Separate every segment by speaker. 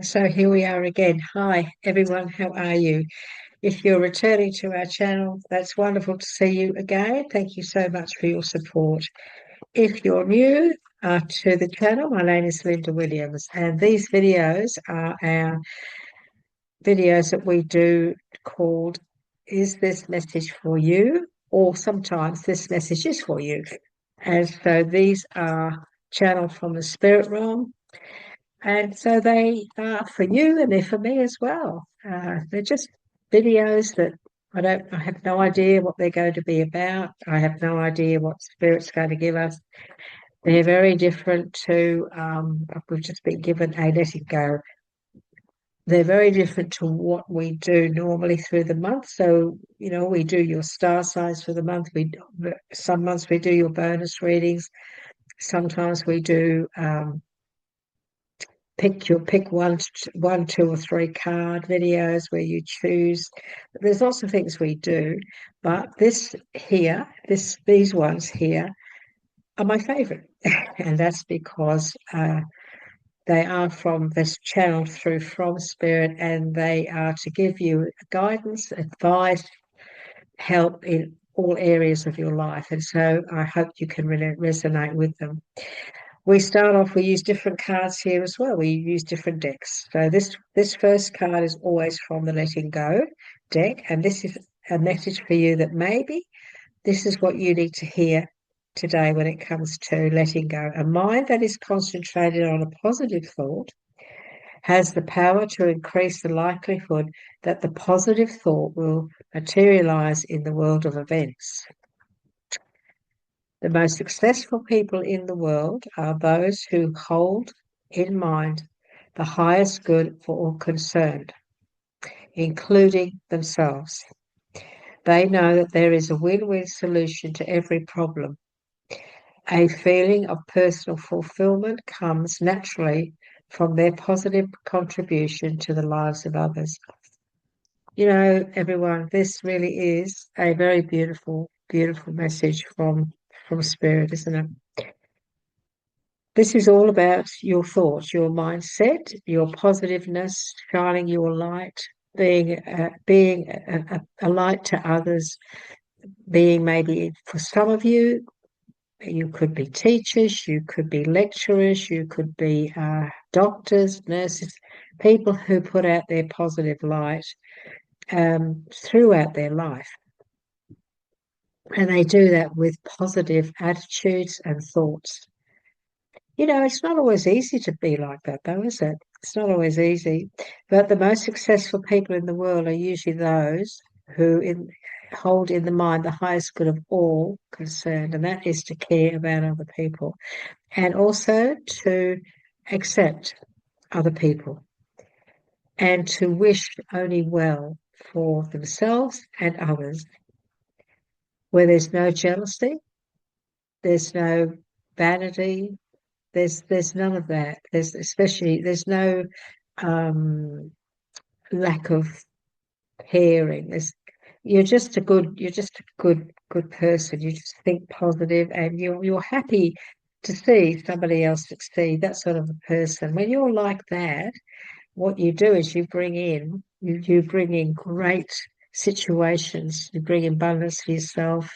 Speaker 1: And so here we are again. Hi, everyone. How are you? If you're returning to our channel, that's wonderful to see you again. Thank you so much for your support. If you're new to the channel, my name is Linda Williams, and these videos are our videos that we do called Is This Message For You? Or sometimes This Message Is For You. And so these are channeled from the spirit realm. And so they are for you and they're for me as well. They're just videos that I have no idea what they're going to be about. I have no idea what Spirit's going to give us. They're very different to, we've just been given a let it go. They're very different to what we do normally through the month. So, we do your star signs for the month. Some months we do your bonus readings. Sometimes we do, pick one, two, or three card videos where you choose. There's lots of things we do, but these ones here are my favorite, and that's because they are from this channel through from Spirit, and they are to give you guidance, advice, help in all areas of your life. And so I hope you can really resonate with them. We use different cards here as well. We use different decks. So this first card is always from the Letting Go deck, and this is a message for you that maybe this is what you need to hear today when it comes to letting go. A mind that is concentrated on a positive thought has the power to increase the likelihood that the positive thought will materialize in the world of events. The most successful people in the world are those who hold in mind the highest good for all concerned, including themselves. They know that there is a win-win solution to every problem. A feeling of personal fulfillment comes naturally from their positive contribution to the lives of others. Everyone, this really is a very beautiful, beautiful message from Spirit, isn't it? This is all about your thoughts, your mindset, your positiveness, shining your light, being a light to others, being maybe for some of you, you could be teachers, you could be lecturers, you could be doctors, nurses, people who put out their positive light throughout their life. And they do that with positive attitudes and thoughts. It's not always easy to be like that, though, is it? It's not always easy. But the most successful people in the world are usually those who hold in the mind the highest good of all concerned, and that is to care about other people and also to accept other people and to wish only well for themselves and others, where there's no jealousy, there's no vanity, there's none of that. There's no lack of caring. You're just a good person. You just think positive, and you're happy to see somebody else succeed. That sort of a person. When you're like that, what you do is you bring in great situations. You bring in abundance for yourself,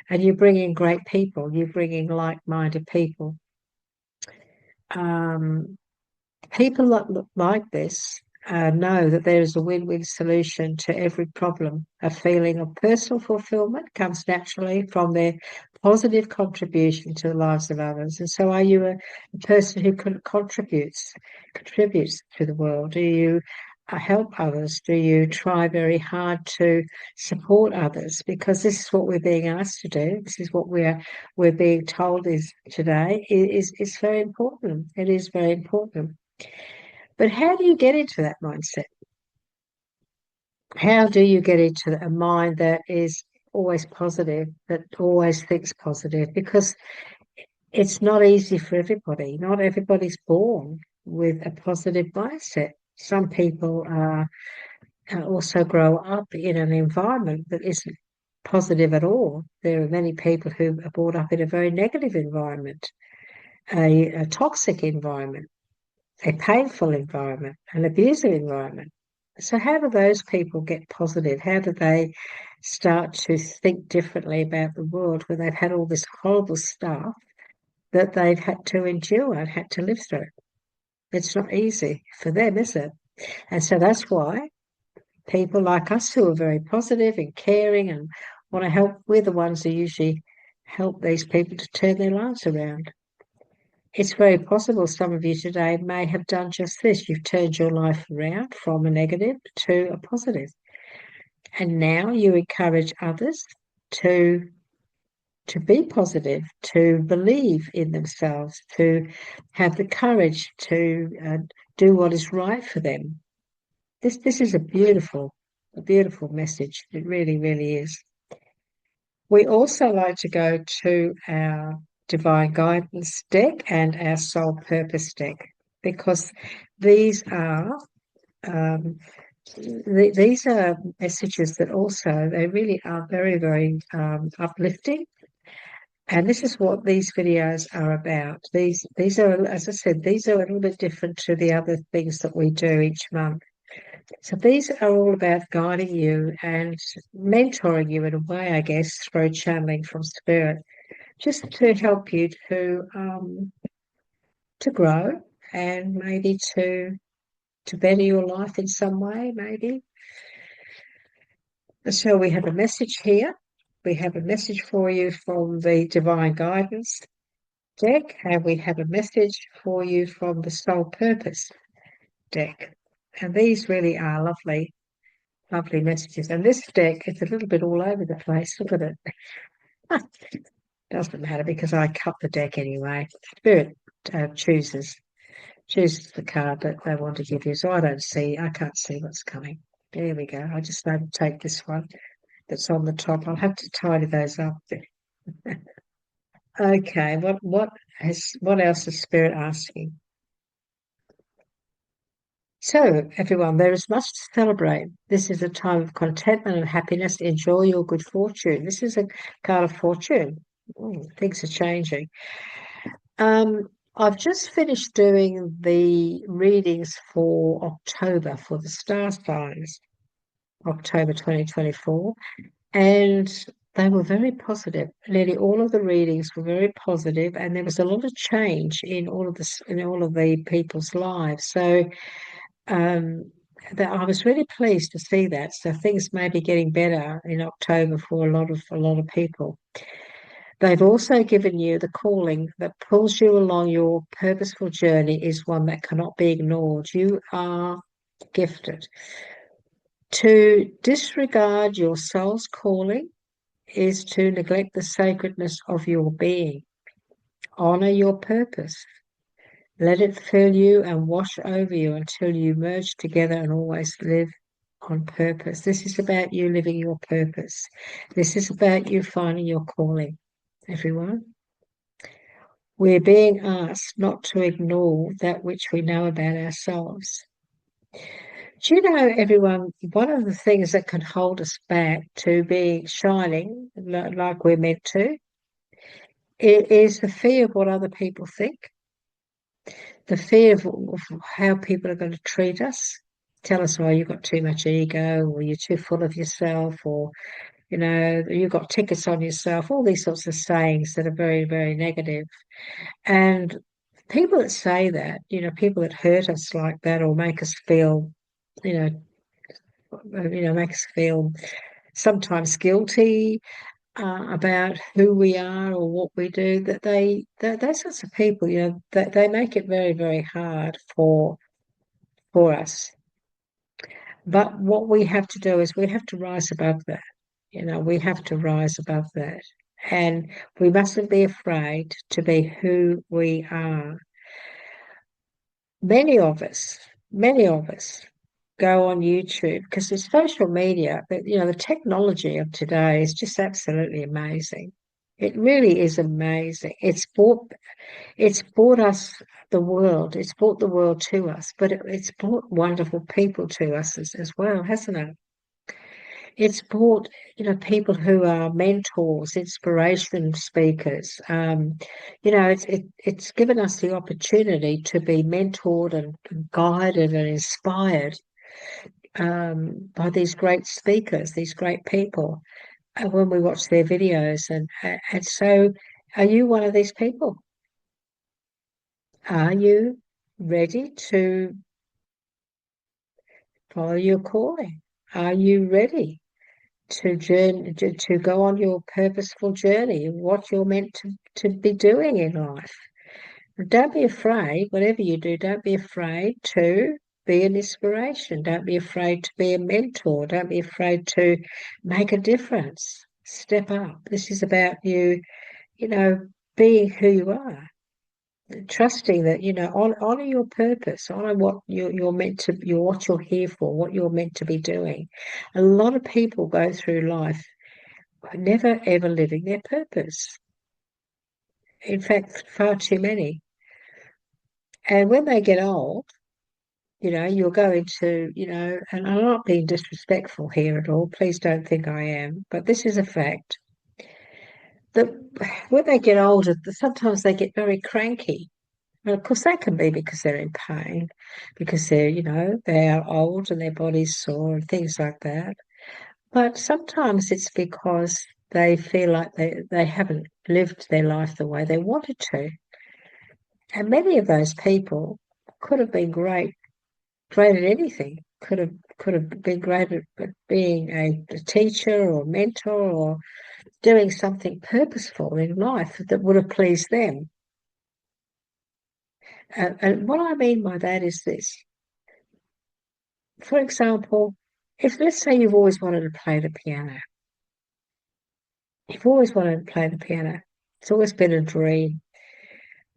Speaker 1: and you bring in great people. You bring in like-minded people. People like this know that there is a win-win solution to every problem. A feeling of personal fulfillment comes naturally from their positive contribution to the lives of others. And so are you a person who contributes to the world? Do you help others? Do you try very hard to support others? Because this is what we're being asked to do. This is what we're being told is today is very important. It is very important. But how do you get into that mindset? How do you get into a mind that is always positive, that always thinks positive? Because it's not easy for everybody. Not everybody's born with a positive mindset. Some people also grow up in an environment that isn't positive at all. There are many people who are brought up in a very negative environment, a toxic environment. a painful environment, an abusive environment. So how do those people get positive? How do they start to think differently about the world when they've had all this horrible stuff that they've had to endure and had to live through? It's not easy for them, is it? And so that's why people like us who are very positive and caring and want to help, we're the ones who usually help these people to turn their lives around. It's very possible some of you today may have done just this. You've turned your life around from a negative to a positive. And now you encourage others to be positive, to believe in themselves, to have the courage to do what is right for them. This is a beautiful message. It really, really is. We also like to go to our Divine Guidance deck and our Soul Purpose deck because these are these are messages that also they really are very, very uplifting. And this is what these videos are about. These are, as I said, these are a little bit different to the other things that we do each month. So these are all about guiding you and mentoring you in a way, I guess, through channeling from spirit, just to help you to grow and maybe to better your life in some way, maybe. So we have a message here. We have a message for you from the Divine Guidance deck, and we have a message for you from the Soul Purpose deck. And these really are lovely, lovely messages. And this deck is a little bit all over the place. Look at it. Doesn't matter because I cut the deck anyway. Spirit chooses the card that they want to give you. So I can't see what's coming. There we go. I just need to take this one that's on the top. I'll have to tidy those up. Okay, what else is Spirit asking? So, everyone, there is much to celebrate. This is a time of contentment and happiness. Enjoy your good fortune. This is a card of fortune. Things are changing. I've just finished doing the readings for October, for the star signs, October 2024, and they were very positive. Nearly all of the readings were very positive, and there was a lot of change in all of the people's lives. So that I was really pleased to see that. So things may be getting better in October for a lot of people. They've also given you the calling that pulls you along your purposeful journey is one that cannot be ignored. You are gifted. To disregard your soul's calling is to neglect the sacredness of your being. Honor your purpose. Let it fill you and wash over you until you merge together and always live on purpose. This is about you living your purpose. This is about you finding your calling, everyone. We're being asked not to ignore that which we know about ourselves. Do you know, everyone, one of the things that can hold us back to be shining like we're meant to, it is the fear of what other people think, the fear of how people are going to treat us, tell us, oh, you've got too much ego, or you're too full of yourself, or, you've got tickets on yourself, all these sorts of sayings that are very, very negative. And people that say that, people that hurt us like that or make us feel, make us feel sometimes guilty about who we are or what we do, those sorts of people, they make it very, very hard for us. But what we have to do is we have to rise above that. We have to rise above that. And we mustn't be afraid to be who we are. Many of us go on YouTube because it's social media, but the technology of today is just absolutely amazing. It really is amazing. It's brought us the world. It's brought the world to us, but it's brought wonderful people to us as well, hasn't it? It's brought, people who are mentors, inspiration speakers. It's given us the opportunity to be mentored and guided and inspired by these great speakers, these great people, when we watch their videos. And so, are you one of these people? Are you ready to follow your calling? Are you ready to go on your purposeful journey, what you're meant to be doing in life? Don't be afraid, whatever you do, don't be afraid to be an inspiration. Don't be afraid to be a mentor. Don't be afraid to make a difference. Step up. This is about you, being who you are, trusting that, honor your purpose, honor what you're meant to, what you're here for, what you're meant to be doing. A lot of people go through life never ever living their purpose. In fact, far too many. And when they get old, you'll go into, and I'm not being disrespectful here at all. Please don't think I am, but this is a fact that when they get older, sometimes they get very cranky. And of course, that can be because they're in pain, because they are old and their body's sore and things like that. But sometimes it's because they feel like they haven't lived their life the way they wanted to. And many of those people could have been great at anything. Could have been great at being a teacher or mentor or doing something purposeful in life that would have pleased them. And what I mean by that is this. For example, if let's say you've always wanted to play the piano. You've always wanted to play the piano. It's always been a dream,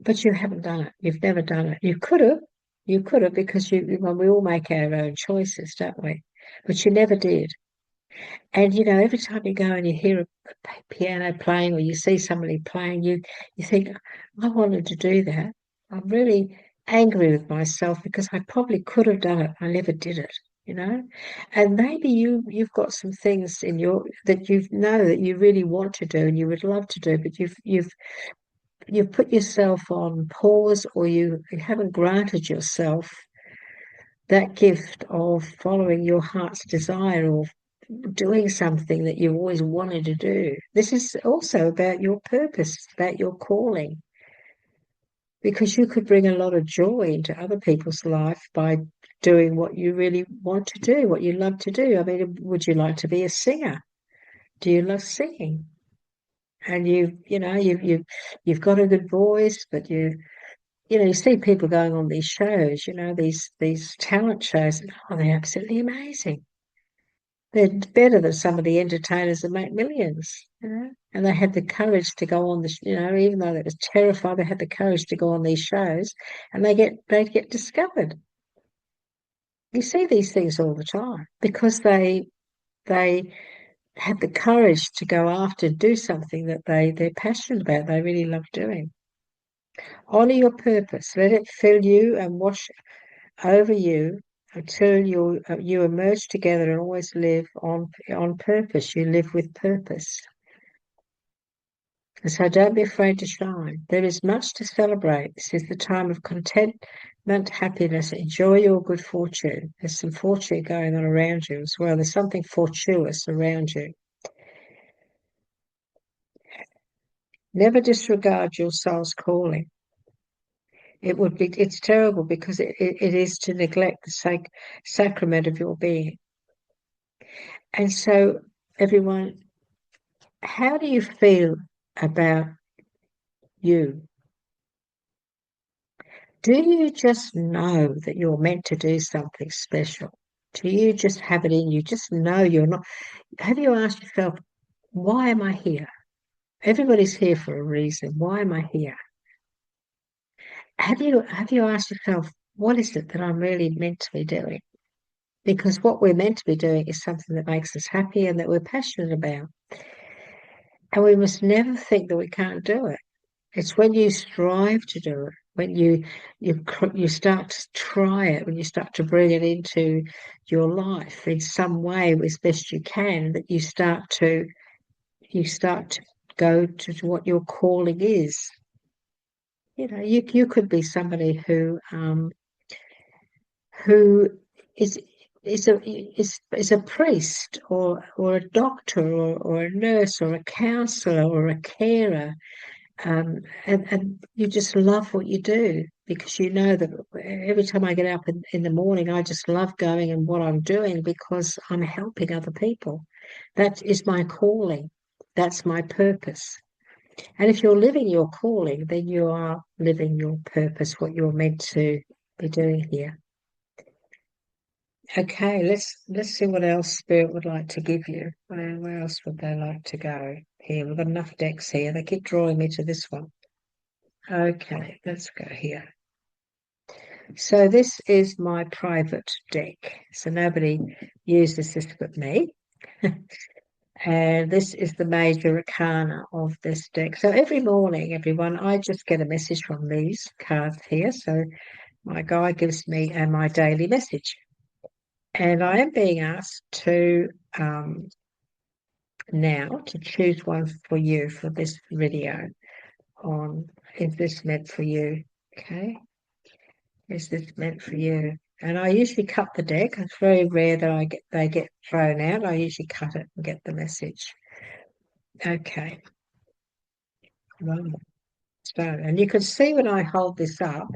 Speaker 1: but you haven't done it. You've never done it. You could have. You could have because well, we all make our own choices, don't we? But you never did. And every time you go and you hear a piano playing or you see somebody playing, you think, I wanted to do that. I'm really angry with myself because I probably could have done it. I never did it, And maybe you've got some things in that you know that you really want to do and you would love to do, but you've put yourself on pause, or you haven't granted yourself that gift of following your heart's desire or doing something that you've always wanted to do. This is also about your purpose, about your calling, because you could bring a lot of joy into other people's life by doing what you really want to do, what you love to do. I mean, would you like to be a singer? Do you love singing? And you've got a good voice, but you see people going on these shows, these talent shows. Oh, they're absolutely amazing. They're better than some of the entertainers that make millions, And they had the courage to go on even though they was terrified, they had the courage to go on these shows, and they'd get discovered. You see these things all the time because they had the courage to go after, do something that they're passionate about, they really love doing. Honor your purpose. Let it fill you and wash over you until you emerge together and always live on purpose. You live with purpose. And so don't be afraid to shine. There is much to celebrate. This is the time of contentment, happiness. Enjoy your good fortune. There's some fortune going on around you as well. There's something fortuitous around you. Never disregard your soul's calling. It's terrible because it is to neglect the sacrament of your being. And so, everyone, how do you feel about you? Do you just know that you're meant to do something special? Do you just have it in you? Just know you're not. Have you asked yourself, why am I here? Everybody's here for a reason. Why am I here? Have you asked yourself, what is it that I'm really meant to be doing? Because what we're meant to be doing is something that makes us happy and that we're passionate about. And we must never think that we can't do it. It's when you strive to do it when you start to try it, when you start to bring it into your life in some way as best you can, that you start to go to what your calling is. You could be somebody who is is a priest or a doctor or a nurse or a counselor or a carer, and you just love what you do because you know that every time I get up in the morning, I just love going and what I'm doing because I'm helping other people. That is my calling. That's my purpose. And if you're living your calling, then you are living your purpose, what you're meant to be doing here. Okay, let's see what else Spirit would like to give you. Where else would they like to go? Here, we've got enough decks here. They keep drawing me to this one. Okay, let's go here. So this is my private deck. So nobody uses this but me. And this is the major arcana of this deck. So every morning, everyone, I just get a message from these cards here. So my guide gives me my daily message. And I am being asked to now to choose one for you for this video on is this meant for you? Okay. Is this meant for you? And I usually cut the deck. It's very rare that they get thrown out. I usually cut it and get the message. Okay. Right. So, and you can see when I hold this up,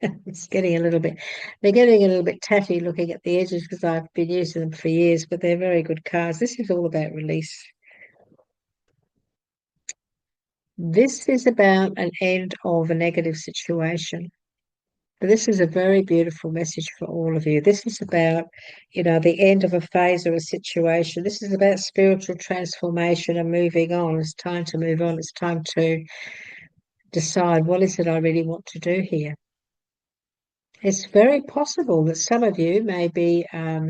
Speaker 1: it's getting a little bit, they're getting a little bit tatty looking at the edges because I've been using them for years, but they're very good cards. This is all about release. This is about an end of a negative situation. But this is a very beautiful message for all of you. This is about, the end of a phase or a situation. This is about spiritual transformation and moving on. It's time to move on. It's time to decide what is it I really want to do here. It's very possible that some of you may be highly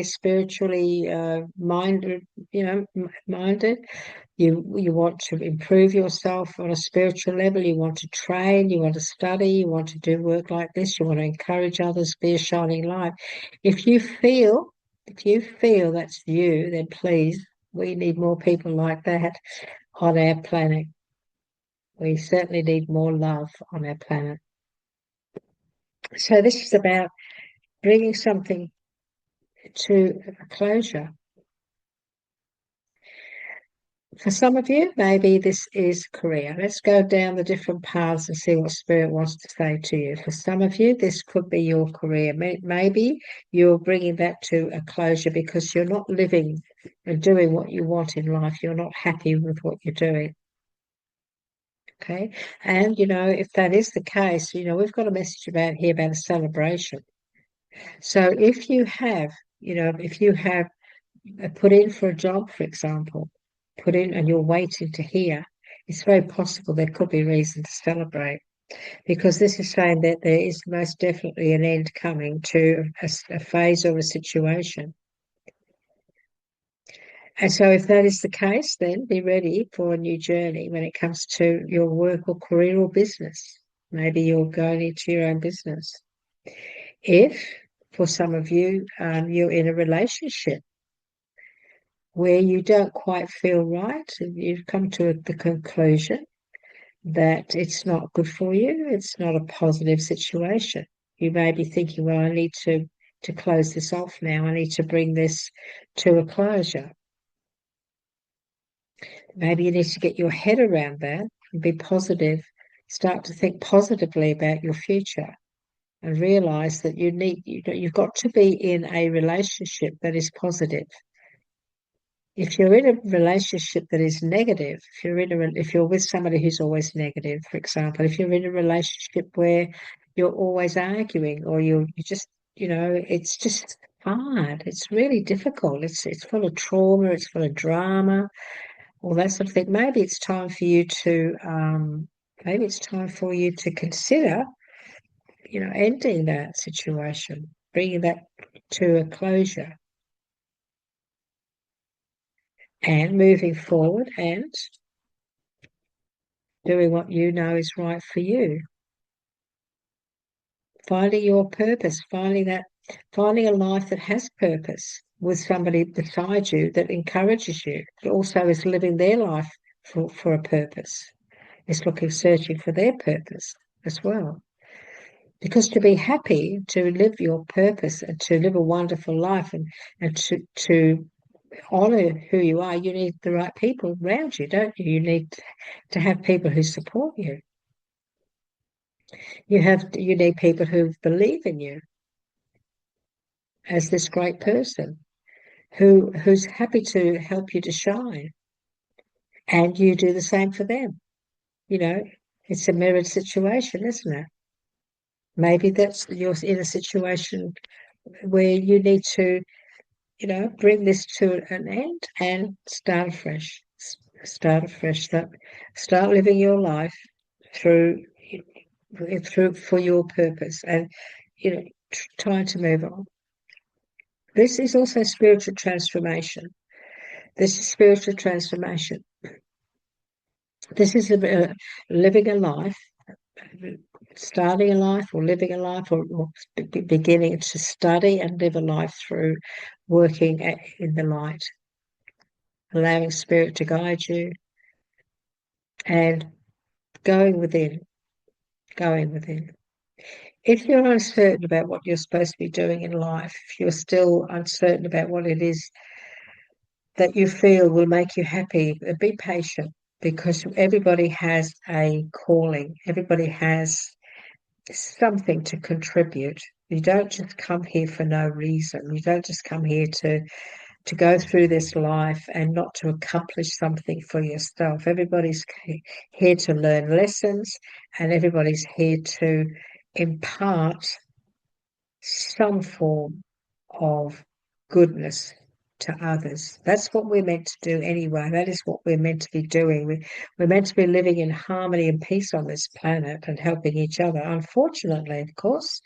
Speaker 1: spiritually minded. You want to improve yourself on a spiritual level. You want to train. You want to study. You want to do work like this. You want to encourage others. Be a shining light. If you feel that's you, then please, we need more people like that on our planet. We certainly need more love on our planet. So this is about bringing something to a closure. For some of you, maybe this is career. Let's go down the different paths and see what Spirit wants to say to you. For some of you, this could be your career. Maybe you're bringing that to a closure because you're not living and doing what you want in life. You're not happy with what you're doing. Okay. And, if that is the case, we've got a message about here about a celebration. So if you have put in for a job, for example, put in and you're waiting to hear, it's very possible there could be reason to celebrate because this is saying that there is most definitely an end coming to a phase or a situation. And so if that is the case, then be ready for a new journey when it comes to your work or career or business. Maybe you're going into your own business. If, for some of you, you're in a relationship where you don't quite feel right, you've come to the conclusion that it's not good for you, it's not a positive situation. You may be thinking, well, I need to close this off now. I need to bring this to a closure. Maybe you need to get your head around that and be positive. Start to think positively about your future and realize that you've got to be in a relationship that is positive. If you're in a relationship that is negative, if you're with somebody who's always negative, for example, if you're in a relationship where you're always arguing or you just, it's just hard. It's really difficult. It's full of trauma. It's full of drama, all that sort of thing. Maybe it's time for you to consider, ending that situation, bringing that to a closure. And moving forward and doing what you know is right for you, finding your purpose, finding a life that has purpose with somebody beside you that encourages you, but also is living their life for a purpose, is searching for their purpose as well. Because to be happy, to live your purpose and to live a wonderful life and to honor who you are, you need the right people around you, don't you? You need to have people who support you. You need people who believe in you as this great person who's happy to help you to shine, and you do the same for them. It's a mirrored situation, isn't it? Maybe you're in a situation where you need to, bring this to an end and start afresh. Start afresh. Start living your life through for your purpose, and trying to move on. This is also spiritual transformation. This is spiritual transformation. This is living a life, starting a life or living a life, or beginning to study and live a life through working in the light, allowing spirit to guide you and going within. If you're uncertain about what you're supposed to be doing in life, if you're still uncertain about what it is that you feel will make you happy, be patient, because everybody has a calling. Everybody has something to contribute. You don't just come here for no reason. You don't just come here to go through this life and not to accomplish something for yourself. Everybody's here to learn lessons, and everybody's here to impart some form of goodness to others. That's what we're meant to do anyway. That is what we're meant to be doing. We're meant to be living in harmony and peace on this planet and helping each other. Unfortunately, of course,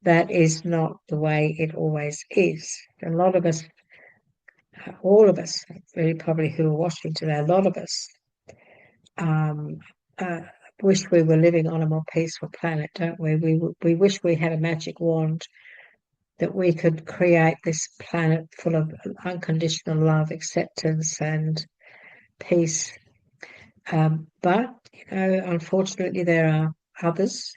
Speaker 1: that is not the way it always is. A lot of us, all of us, really probably who are watching today, a lot of us um, uh, wish we were living on a more peaceful planet, don't we? We wish we had a magic wand that we could create this planet full of unconditional love, acceptance, and peace. But unfortunately, there are others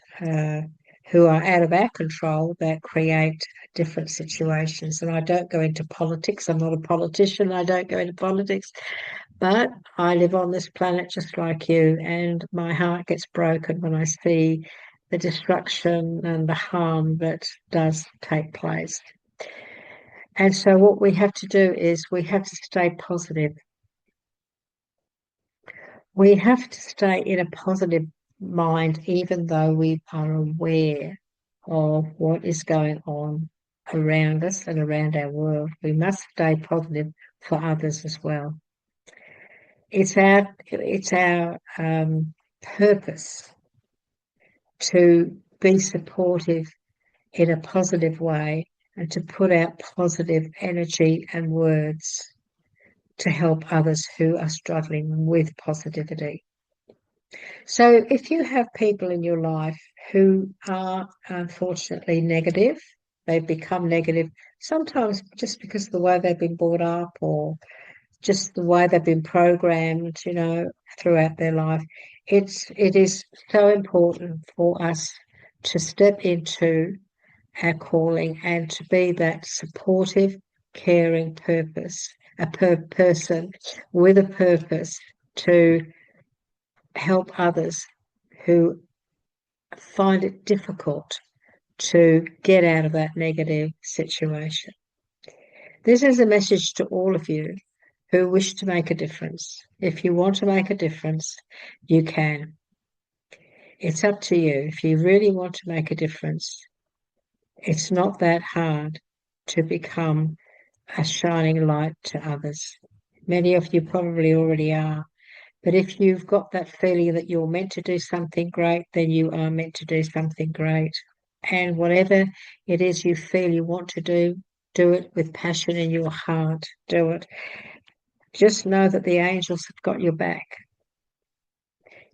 Speaker 1: who are out of our control that create different situations. And I don't go into politics. I'm not a politician. I don't go into politics. But I live on this planet just like you, and my heart gets broken when I see the destruction and the harm that does take place. And so what we have to do is we have to stay positive. We have to stay in a positive mind, even though we are aware of what is going on around us and around our world. We must stay positive for others as well. It's our purpose to be supportive in a positive way and to put out positive energy and words to help others who are struggling with positivity. So if you have people in your life who are unfortunately negative, they've become negative, sometimes just because of the way they've been brought up or just the way they've been programmed, throughout their life. It is so important for us to step into our calling and to be that supportive, caring person with a purpose to help others who find it difficult to get out of that negative situation. This is a message to all of you who wish to make a difference. If you want to make a difference, you can. It's up to you. If you really want to make a difference, it's not that hard to become a shining light to others. Many of you probably already are. But if you've got that feeling that you're meant to do something great, then you are meant to do something great. And whatever it is you feel you want to do it with passion in your heart. Do it. Just know that the angels have got your back.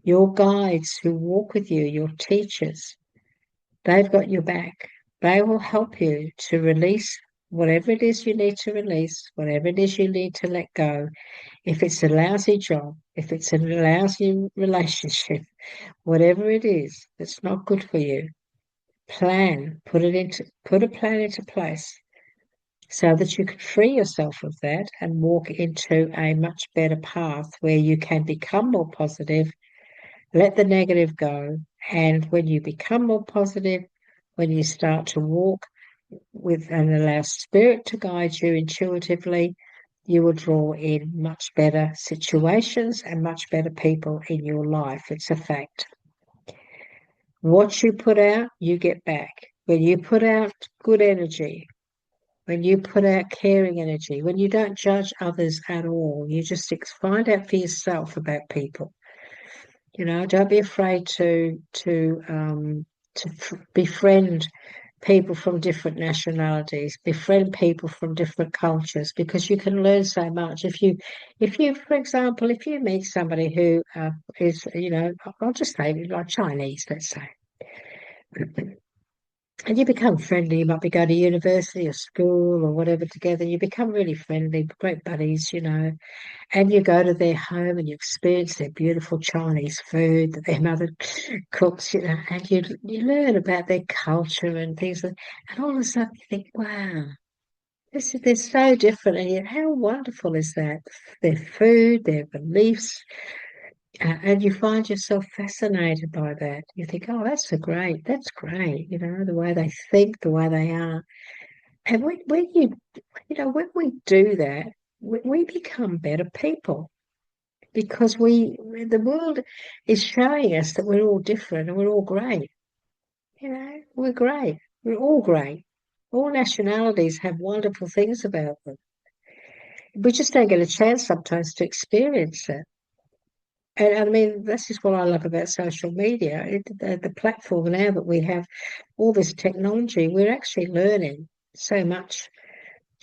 Speaker 1: Your guides who walk with you, your teachers, they've got your back. They will help you to release whatever it is you need to release, whatever it is you need to let go. If it's a lousy job, if it's a lousy relationship, whatever it is that's not good for you, put a plan into place so that you can free yourself of that and walk into a much better path where you can become more positive, let the negative go. And when you become more positive, when you start to walk with and allow spirit to guide you intuitively, you will draw in much better situations and much better people in your life. It's a fact. What you put out, you get back. When you put out good energy, when you put out caring energy, when you don't judge others at all, you just find out for yourself about people. Don't be afraid to befriend people from different nationalities, befriend people from different cultures, because you can learn so much. For example, if you meet somebody who is, I'll just say like Chinese, let's say, and you become friendly. You might be going to university or school or whatever together. You become really friendly, great buddies, and you go to their home and you experience their beautiful Chinese food that their mother cooks, and you learn about their culture and things. And all of a sudden you think, wow, they're so different. And yet how wonderful is that? Their food, their beliefs, and you find yourself fascinated by that. You think, oh, that's great. That's great. The way they think, the way they are. And when we do that, we become better people because the world is showing us that we're all different and we're all great. We're great. We're all great. All nationalities have wonderful things about them. We just don't get a chance sometimes to experience it. And I mean, this is what I love about social media. The platform now that we have all this technology, we're actually learning so much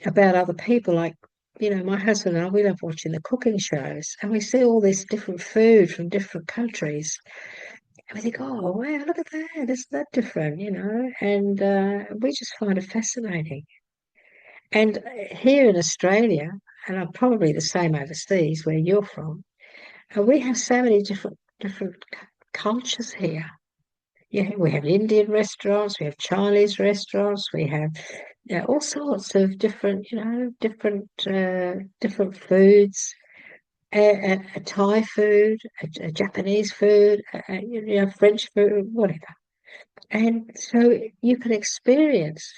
Speaker 1: about other people. Like, my husband and I, we love watching the cooking shows, and we see all this different food from different countries. And we think, oh, wow, look at that. Isn't that different, And we just find it fascinating. And here in Australia, and I'm probably the same overseas where you're from, we have so many different cultures here. Yeah, we have Indian restaurants, we have Chinese restaurants, we have all sorts of different, different foods, a Thai food, a Japanese food, French food, whatever. And so you can experience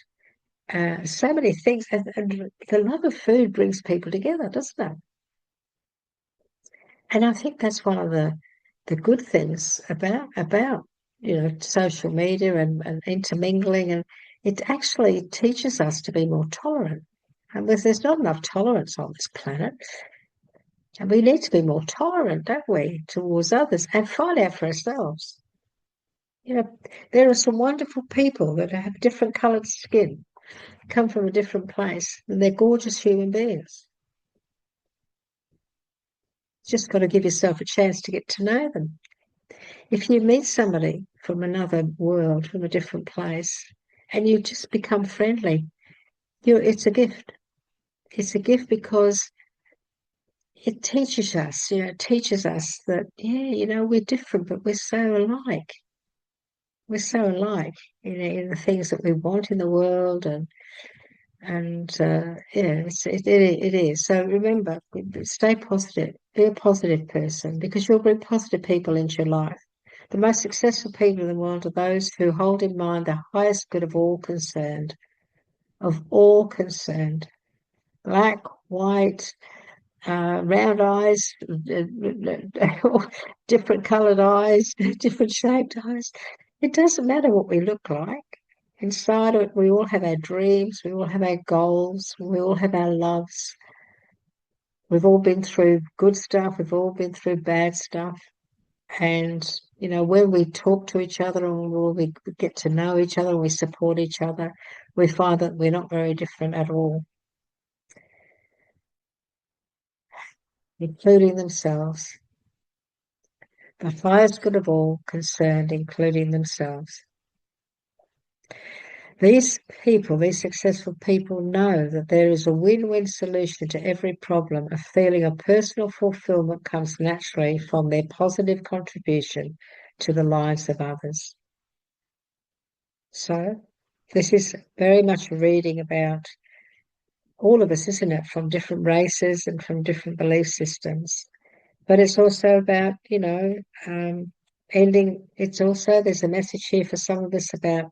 Speaker 1: so many things, and the love of food brings people together, doesn't it? And I think that's one of the good things about social media and intermingling, and it actually teaches us to be more tolerant. And there's not enough tolerance on this planet, and we need to be more tolerant, don't we, towards others and find out for ourselves. There are some wonderful people that have different coloured skin, come from a different place, and they're gorgeous human beings. Just got to give yourself a chance to get to know them. If you meet somebody from another world, from a different place, and you just become friendly, it's a gift. It's a gift because it teaches us that, we're different, but we're so alike. We're so alike in the things that we want in the world, it is. So remember, stay positive, be a positive person, because you'll bring positive people into your life. The most successful people in the world are those who hold in mind the highest good of all concerned, black, white, round eyes, different coloured eyes, different shaped eyes. It doesn't matter what we look like. Inside of it, we all have our dreams, we all have our goals, we all have our loves. We've all been through good stuff, we've all been through bad stuff. And, when we talk to each other and when we get to know each other and we support each other, we find that we're not very different at all, including themselves. the highest good of all concerned, including themselves. These people, these successful people, know that there is a win-win solution to every problem. A feeling of personal fulfillment comes naturally from their positive contribution to the lives of others. So this is very much a reading about all of us, isn't it? From different races and from different belief systems. But it's also about, ending. It's also, there's a message here for some of us about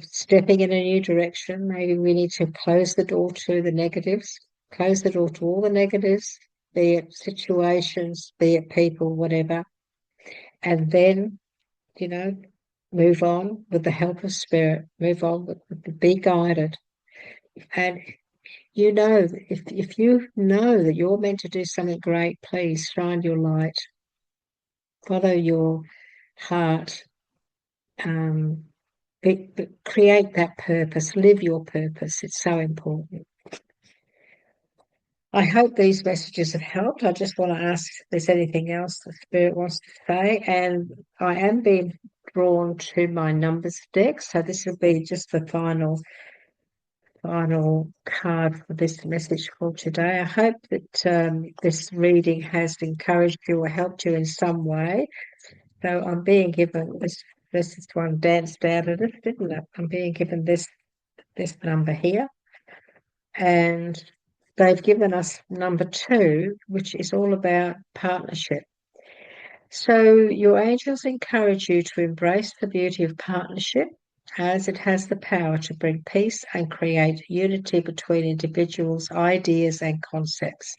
Speaker 1: stepping in a new direction. Maybe we need to close the door to the negatives, close the door to all the negatives, be it situations, be it people, whatever. And then, move on with the help of spirit, move on be guided. And if you know that you're meant to do something great, please shine your light, follow your heart, create that purpose, live your purpose. It's so important. I hope these messages have helped. I just want to ask if there's anything else the Spirit wants to say. And I am being drawn to my numbers deck. So this will be just the final card for this message for today. I hope that this reading has encouraged you or helped you in some way. So I'm being given this one danced out of it, didn't it? I'm being given this number here. And they've given us number 2, which is all about partnership. So your angels encourage you to embrace the beauty of partnership, as it has the power to bring peace and create unity between individuals, ideas, and concepts.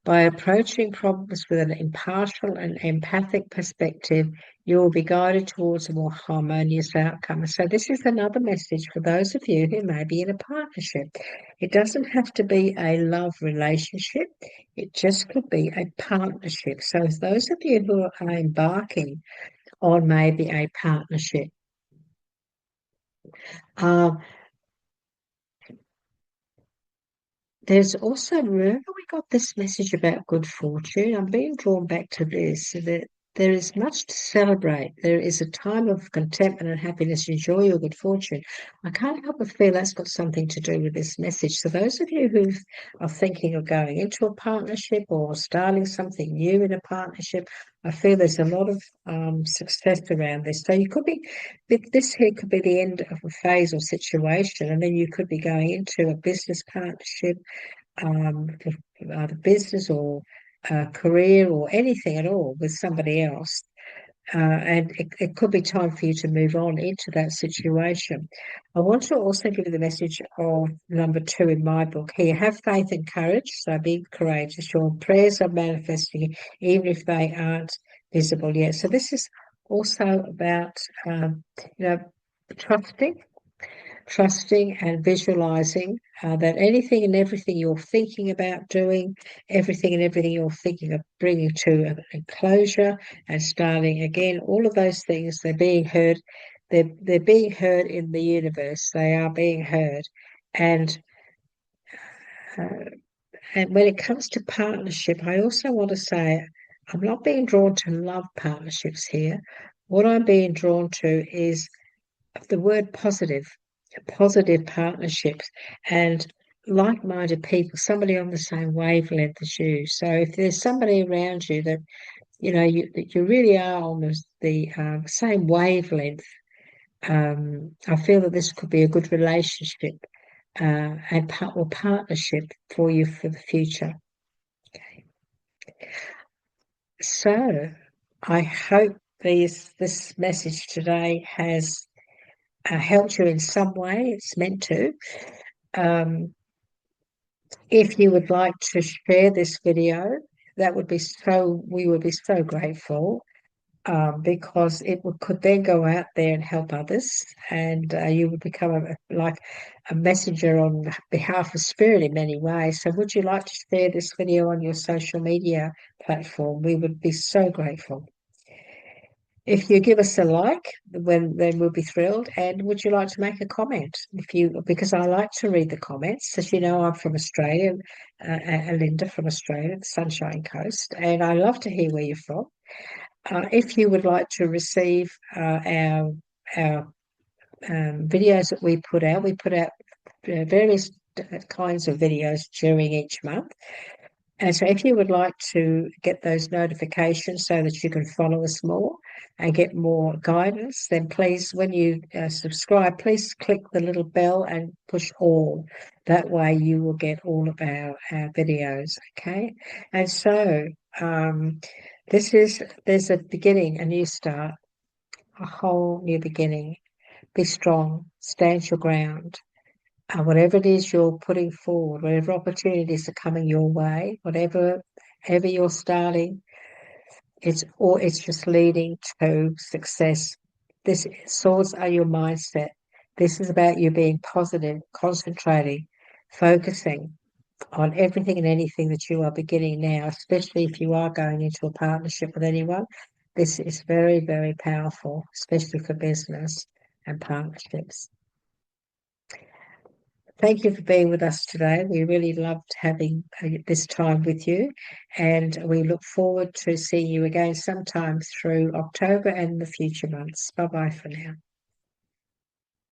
Speaker 1: By approaching problems with an impartial and empathic perspective, you will be guided towards a more harmonious outcome. So this is another message for those of you who may be in a partnership. It doesn't have to be a love relationship. It just could be a partnership. So those of you who are embarking on maybe a partnership, there's also, remember we got this message about good fortune. I'm being drawn back to this, that there is much to celebrate. There is a time of contentment and happiness. Enjoy your good fortune. I can't help but feel that's got something to do with this message. So those of you who are thinking of going into a partnership or starting something new in a partnership, I feel there's a lot of success around this. So you could be, this here could be the end of a phase or situation, and then you could be going into a business partnership, either business or career or anything at all with somebody else. And it could be time for you to move on into that situation. I want to also give you the message of number 2 in my book here. Have faith and courage. So be courageous. Your prayers are manifesting even if they aren't visible yet. So this is also about, trusting and visualizing that anything and everything you're thinking about doing, everything and everything you're thinking of bringing to a closure and starting again, all of those things, they're being heard. They're being heard in the universe. They are being heard. And when it comes to partnership, I also want to say I'm not being drawn to love partnerships here. What I'm being drawn to is the word positive partnerships and like-minded people, somebody on the same wavelength as you. So if there's somebody around you that you really are on the same wavelength, I feel that this could be a good relationship and partnership for you for the future. Okay. So I hope this message today has helped you in some way. It's meant to. If you would like to share this video, we would be so grateful, because could then go out there and help others, and you would become like a messenger on behalf of spirit in many ways. So would you like to share this video on your social media platform? We would be so grateful. If you give us a like, then we'll be thrilled. And would you like to make a comment? Because I like to read the comments. As you know, I'm from Australia, Linda from Australia, the Sunshine Coast, and I love to hear where you're from. If you would like to receive our videos that we put out various kinds of videos during each month. And so if you would like to get those notifications so that you can follow us more and get more guidance, then please, when you subscribe, please click the little bell and push all. That way you will get all of our videos, okay? And so there's a beginning, a new start, a whole new beginning. Be strong, stand your ground. Whatever it is you're putting forward, whatever opportunities are coming your way, whatever you're starting, it's just leading to success. This swords are your mindset. This is about you being positive, concentrating, focusing on everything and anything that you are beginning now, especially if you are going into a partnership with anyone. This is very, very powerful, especially for business and partnerships. Thank you for being with us today. We really loved having this time with you, and we look forward to seeing you again sometime through October and the future months. Bye bye for now.